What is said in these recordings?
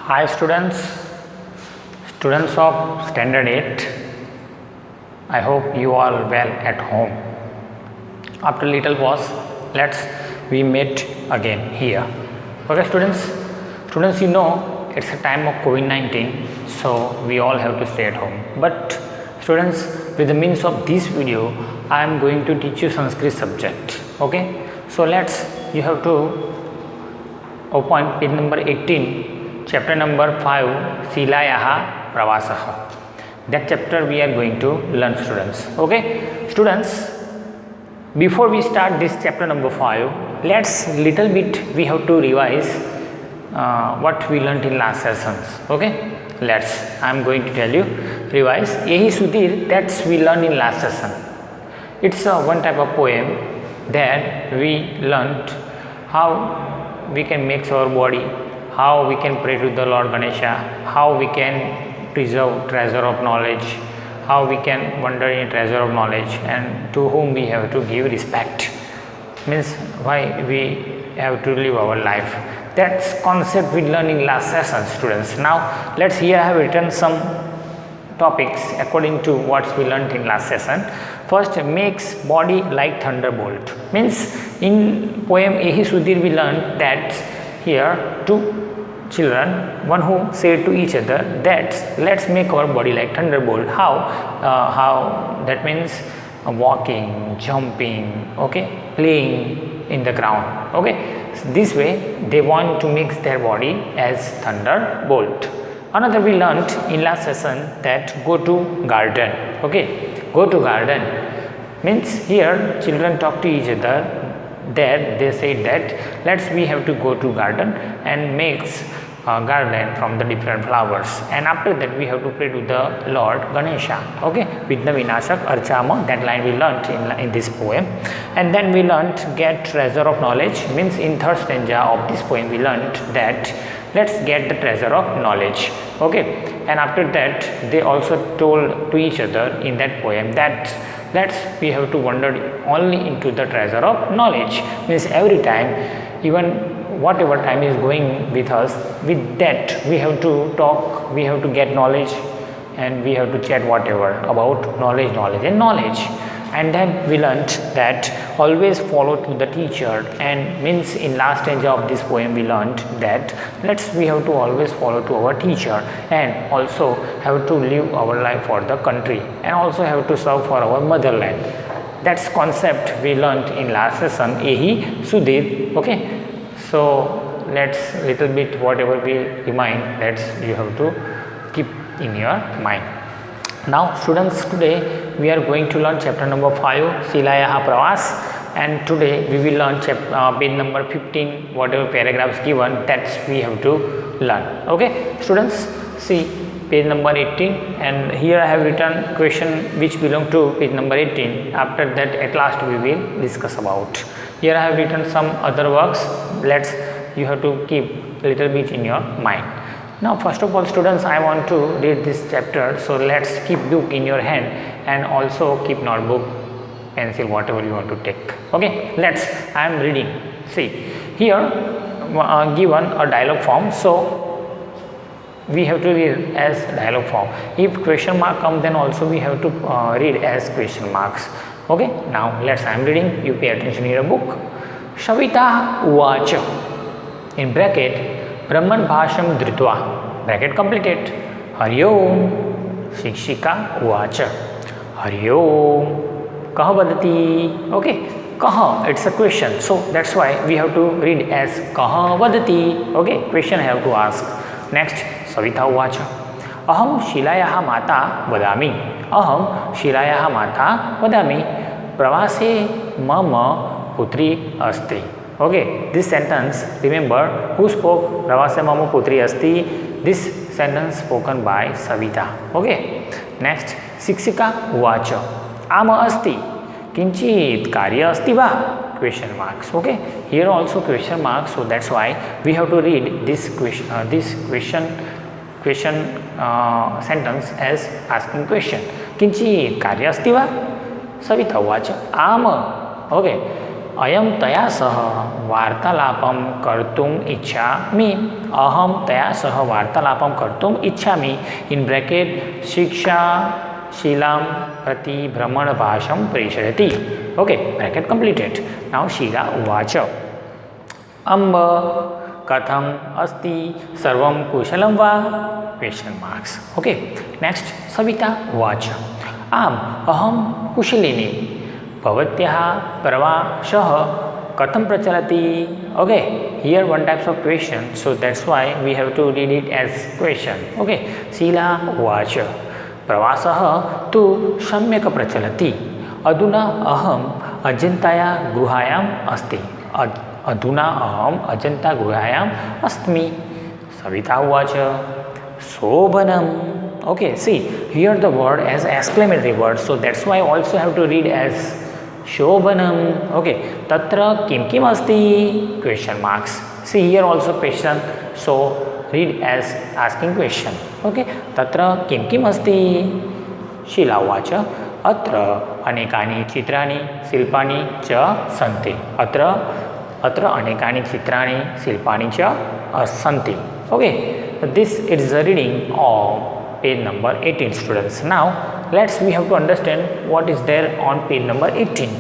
Hi students of standard 8. I hope you are well at home. After little pause, let's we meet again here. Okay students, you know it's a time of COVID-19, so we all have to stay at home. But students, with the means of this video, I am going to teach you Sanskrit subject. Okay, so you have to open page number 18. Chapter number 5, Shilayaha Pravasah. That chapter we are going to learn, students. Okay, students, before we start this chapter number 5, let's little bit we have to revise what we learnt in last sessions. Okay, I am going to tell you revise. Yehi Sudhir, that's we learned in last session. It's one type of poem that we learnt how we can mix our body, how we can pray to the Lord Ganesha, how we can preserve treasure of knowledge, how we can wander in treasure of knowledge, and to whom we have to give respect. Means why we have to live our life. That's concept we learned in last session, students. Now here I have written some topics according to what we learned in last session. First, makes body like thunderbolt. Means in poem Yehi Sudhir we learned that here two children, one who said to each other that let's make our body like thunderbolt. How that means walking, jumping, okay, playing in the ground. Okay, so this way they want to mix their body as thunderbolt. Another we learnt in last session that go to garden. Okay, go to garden means here children talk to each other, that they say that we have to go to garden and mix garden from the different flowers, and after that we have to pray to the Lord Ganesha. Okay, Vidna Vinashak Archama, that line we learnt in this poem. And then we learnt get treasure of knowledge, means in third stanza of this poem we learnt that let's get the treasure of knowledge. Okay, and after that they also told to each other in that poem that we have to wander only into the treasure of knowledge. Means every time, even whatever time is going with us, with that we have to talk, we have to get knowledge, and we have to chat whatever about knowledge. And then we learnt that always follow to the teacher, and means in last stanza of this poem we learnt that we have to always follow to our teacher, and also have to live our life for the country, and also have to serve for our motherland. That's concept we learnt in last session, Yehi Sudhir. Okay, so let's little bit whatever we remind, you have to keep in your mind. Now students, today we are going to learn chapter number 5, Shilayaha Pravas, and today we will learn page number 15, whatever paragraphs given, that we have to learn. Okay students, see page number 18, and here I have written question which belong to page number 18. After that at last we will discuss about. Here I have written some other works, you have to keep a little bit in your mind. Now first of all students, I want to read this chapter, so let's keep book in your hand and also keep notebook, pencil, whatever you want to take. Okay, I am reading. See here given a dialogue form, so we have to read as dialogue form. If question mark come, then also we have to read as question marks. Okay, now I am reading, you pay attention in your book. Savita Uvacha, in bracket Brahman Bhasham Dhritva, bracket completed. Hari Om Shikshika Uvacha, Hari Om Kaha Vadati. Okay, Kaha, it's a question, so that's why we have to read as Kaha Vadati. Okay, question I have to ask. Next, Savita Uvacha, Aham Shilayaha Mata Vadami, Aham Shilayaha Mata Vadami, Pravase Mama Putri Asti. Okay, this sentence, remember who spoke Pravase Mama Putri Asti? This sentence spoken by Savita. Okay, next, Shikshika Uvacha, Ama Asti, Kinchit Karya Asti Va? Question marks. Okay, here also question marks, so that's why we have to read this question sentence as asking question. Kinchit Karya Asti Va? Savita Uvacha, Ama. Okay, अयं तया सह वार्तालापं कर्तुम् इच्छामि, अहं तया सह वार्तालापं कर्तुम् इच्छामि, इन ब्रैकेट शिक्षा शीलां प्रति भ्रमणभाषं प्रेषयति. Okay, bracket completed. Now Sheela उवाच अम्ब कथम् अस्ति, सर्वं कुशलं वा? Question marks. Okay, next Savita उवाच आम् अहं कुशलिनी, भवत्याः प्रवासः कथं प्रचलति? Okay, here one types of question, so that's why we have to read it as question. Okay, Sheela उवाच प्रवासः तु सम्यक् प्रचलति, अधुना अहम् अजन्ताया गुहायाम् अस्ति, अधुना अहम् अजन्ता गुहायाम् अस्मि. सविता उवाच शोभनम्. Okay, see here the word as exclamatory word, so that's why I also have to read as shobhanam. Okay, tatra kim kim asti? Question marks. See here also question, so read as asking question. Okay, tatra kim kim asti? Sheila उवाच अत्र अनेकानि चित्राणि शिल्पानि च सन्ति, अत्र अनेकानि चित्राणि शिल्पानि च सन्ति. Okay, this is the reading of page number 18, students. Now we have to understand what is there on page number 18.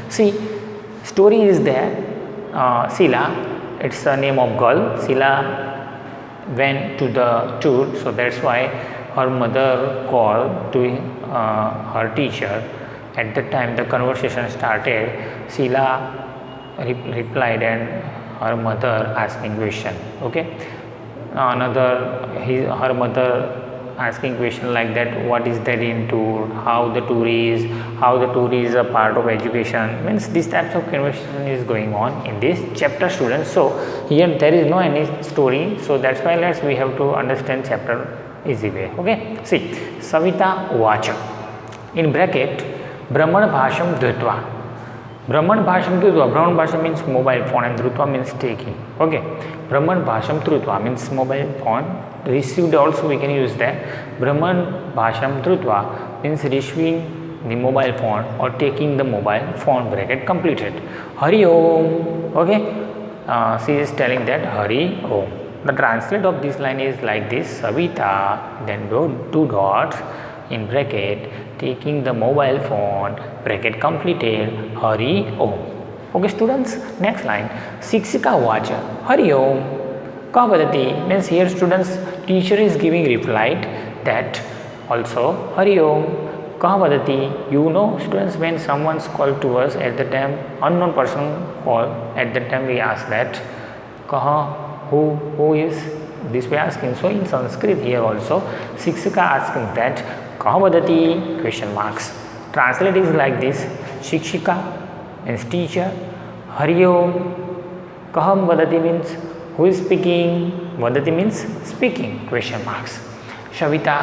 See, story is there. Sheila, it's the name of girl. Sheila went to the tour, so that's why her mother called to her teacher. At that time the conversation started. Sheila replied and her mother asking question. Okay, her mother asking question like that, what is that in tour, how the tour is a part of education, means this types of conversation is going on in this chapter, students. So here there is no any story, so that's why we have to understand chapter easy way. Okay, see Savita Uvacha, in bracket Brahman Bhasham Dhrutva. Brahman Bhasham Dhrutva, Brahman Bhasham means mobile phone and Dhrutva means taking. Okay, Brahman Bhasham Dhrutva means mobile phone, received also we can use that. Brahman Bhasham Dhrutva means receiving the mobile phone or taking the mobile phone, bracket completed. Hari Om. Okay, she is telling that Hari Om. The translate of this line is like this: Savita, then two dots in bracket, taking the mobile phone, bracket completed, Hari Om. Okay, students, next line Shikshika Uvacha Hari Om Ka Vadati, means here students teacher is giving reply that also Hari Om Ka Vadati. You know students, when someone's called to us at the time, unknown person call, at that time we ask that Kaha, who is, this way asking. So in Sanskrit here also Shikshika asking that Kaha Vadati, question marks. Translate is like this: Shikshika means teacher, Hari Om, Kaham Vadati means who is speaking, Vadati means speaking, question marks. Shavita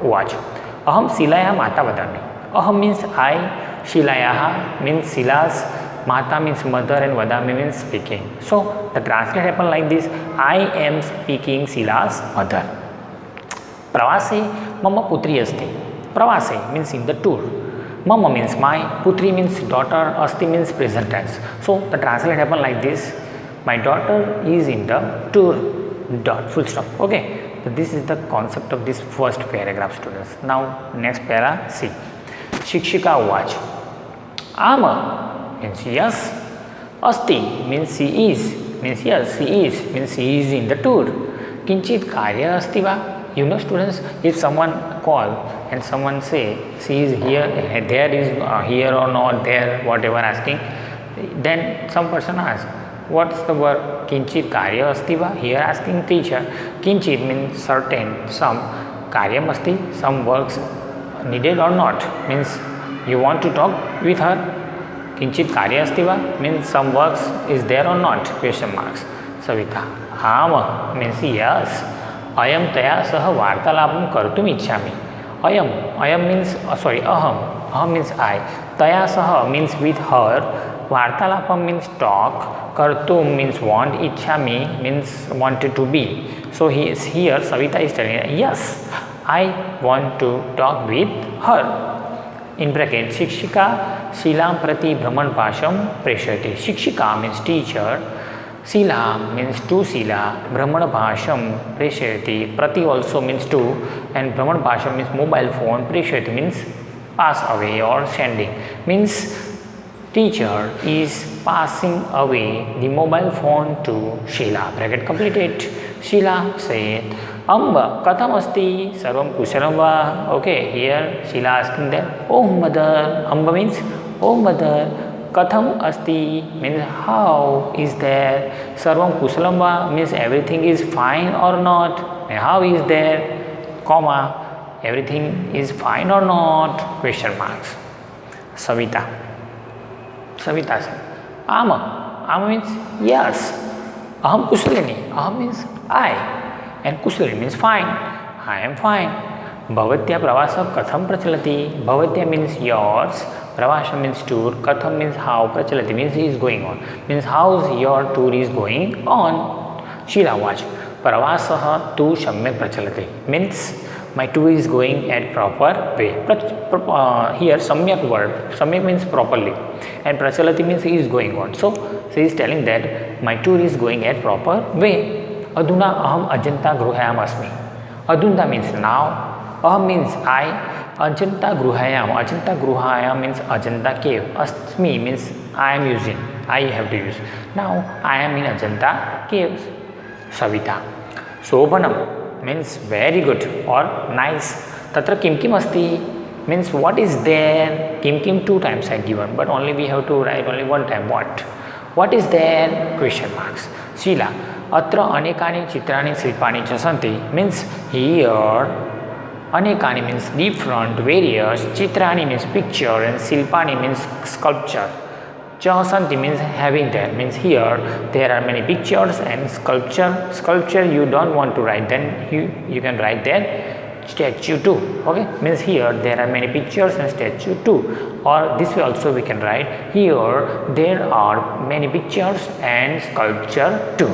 Uvacha Aham Shilaya Mata Vadami. Aham means I, Shilayaha means Shila's, Mata means mother, and Vadami means speaking. So the translate happen like this: I am speaking Shila's mother. Pravase Mama Putri Asti. Pravase means in the tour. Mama means my, Putri means daughter, Asti means present tense. So the translate happen like this: my daughter is in the tour. Dot, full stop. Okay. So this is the concept of this first paragraph, students. Now next para, see. Shikshika Uvacha Ama means yes. Asti means she is, means yes, she is, means she is in the tour. Kinchit Karya Asti va. You know students, if someone call and someone say she is here, there is here or not there, whatever asking, then some person asks, what's the word? Kinchit Karya Asti va. Here asking teacher, Kinchit means certain, some, Karyam Asti, some works needed or not, means you want to talk with her. Kinchit Karya Asti va means some works is there or not, question marks. Savita Ama means yes. Ayam taya saha vartalapam kartum ichchami. Ayam means aham means I. Taya saha means with her. Vartalapam means talk. Kartum means want. Ichchami means wanted to be. So he is here. Savita is telling, yes, I want to talk with her. in bracket शिक्षिका शीलां प्रति भ्रमणपाशं प्रेषयति. शिक्षिका means teacher, Sheila means to Sheila, भ्रमणपाशं प्रेषयति, प्रति also means to, and भ्रमणपाशं means mobile phone, प्रेषयति means pass away or sending, means teacher is passing away the mobile phone to Sheila. Bracket completed. Sheila said, Amba katham asti sarvam kushalam va. Okay, here Sheila asking them, oh mother. Amba means oh mother. Katham asti means how is there. Sarvam kushalam va means everything is fine or not. And how is there, comma, everything is fine or not, question marks. Savita said, Ama means yes. Aham kushalini. Aham means I, and kushalini means fine. I am fine. Bhavatya pravasa katham prachalati. Bhavatya means yours. Pravasa means tour. Katham means how. Prachalati means is going on. Means how's your tour is going on. Sheila watch. Pravasah tu samyak prachalati. Means my tour is going at proper way. Here samyak word. Samyak means properly, and prachalati means he is going on. So she is telling that my tour is going at proper way. Aduna aham ajanta gruhayam asmi. Aduna means now. Aham means I. Ajanta gruhayam means Ajanta cave. Asmi means I am using. I have to use. Now I am in Ajanta caves. Savita. Sobhanam means very good or nice. Tatra kim kim asti means what is there. Kim kim 2 times I given, but only we have to write only 1 time. What is there, question marks. Sheila. Atra anekani chitrani silpani cha santi means here anekani means different, various, chitrani means picture, and silpani means sculpture. Cha santi means having there, means here there are many pictures and sculpture you don't want to write, then you can write there statue too. Okay, means here there are many pictures and statue too, or this way also we can write here there are many pictures and sculpture too.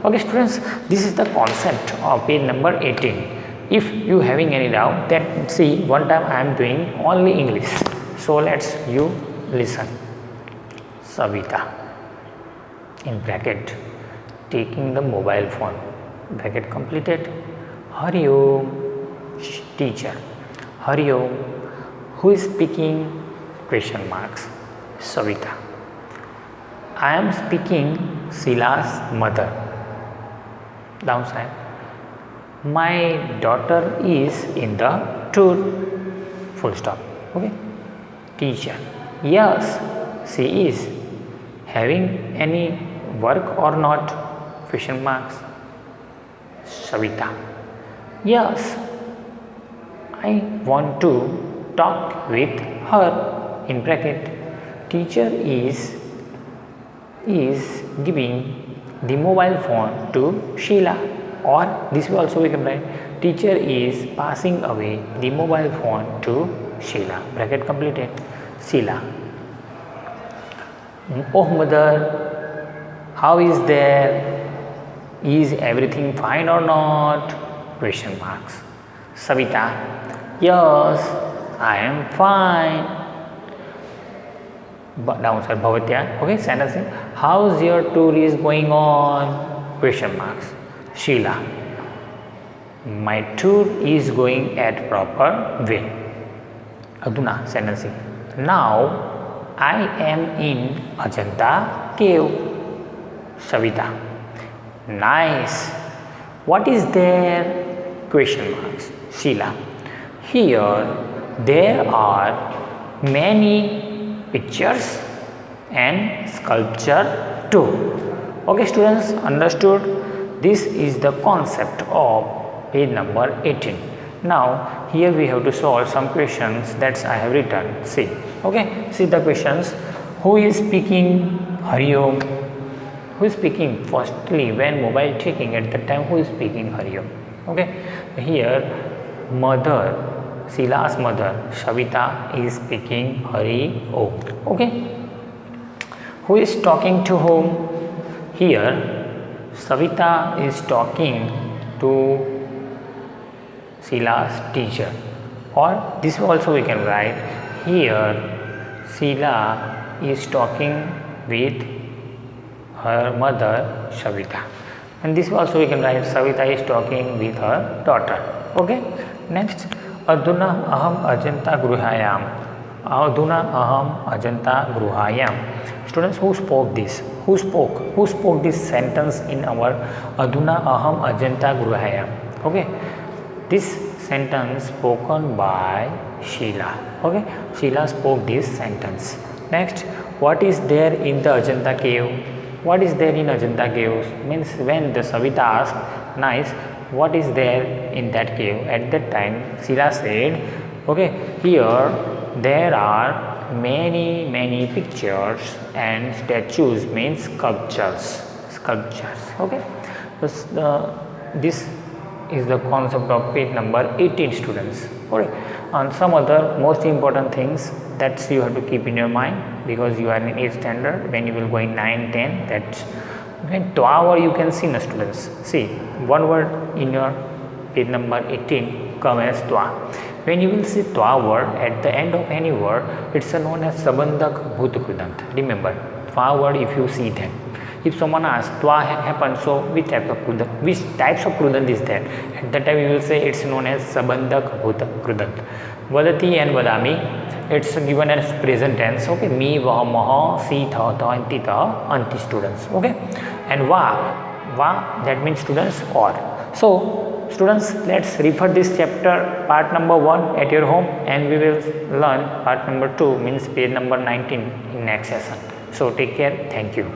Okay students, this is the concept of page number 18. If you having any doubt, then see one time I am doing only English, so let's you listen. Savita in bracket taking the mobile phone, bracket completed. Hari Om. Teacher. Hari Om. Who is speaking, question marks. Savita. I am speaking Sheila's mother. Downside. My daughter is in the tour, full stop. Okay. Teacher. Yes, she is having any work or not, question marks. Savita. Yes, I want to talk with her, in bracket teacher is giving the mobile phone to Sheila, or this way also we can write teacher is passing away the mobile phone to Sheila, bracket completed. Sheila. Oh mother, how is there? Is everything fine or not, question marks. Savita. Yes, I am fine. But downside Bhavatya. Okay, sentence. How's your tour is going on, question marks. Sheila. My tour is going at proper way. Aduna sentence. Now I am in Ajanta cave. Savita. Nice. What is there, question marks. Sheila. Here there are many pictures and sculpture too. Okay students, understood? This is the concept of page number 18. Now here we have to solve some questions that I have written. See. Okay, see the questions. Who is speaking? Hari Om. Who is speaking? Firstly, when mobile taking, at that time who is speaking? Hari Om. Okay, here mother, Sheila's mother Savita is speaking Hari Om. Okay, who is talking to whom? Here Savita is talking to Sheila's teacher, or this also we can write here Sheila is talking with her mother Savita, and this also we can write Savita is talking with her daughter. Okay, next, Aduna aham ajanta gruhayam. Aduna aham ajanta gruhayam. Students, who spoke this? Who spoke this sentence in our Aduna aham ajanta gruhayam? Okay, this sentence spoken by Sheila. Okay, Sheila spoke this sentence. Next, what is there in the Ajanta cave? What is there in Ajanta caves? Means when the Savita asked, nice, what is there in that cave? At that time, Sheila said, okay, here there are many pictures and statues, means sculptures. Okay, this is the concept of page number 18, students. Okay, and some other most important things that you have to keep in your mind, because you are in 8th standard. When you will go in 9, 10, that when tower you can see, students. See, one word in your page number 18 come as twa. When you will see twa word at the end of any word, it's known as Sabandhak Bhut Krudant. Remember, twa word if you see them. If someone asks twa happened, so which types of krudant is there? At that time you will say it's known as Sabandhak Bhut Krudant. Vadati and vadami, it's given as present tense. Okay, me, vah, maha, si, tha, and ti, anti, students. Okay, and va, that means, students, or. So students, let's refer this chapter part number 1 at your home, and we will learn part number 2, means page number 19 in next session. So take care. Thank you.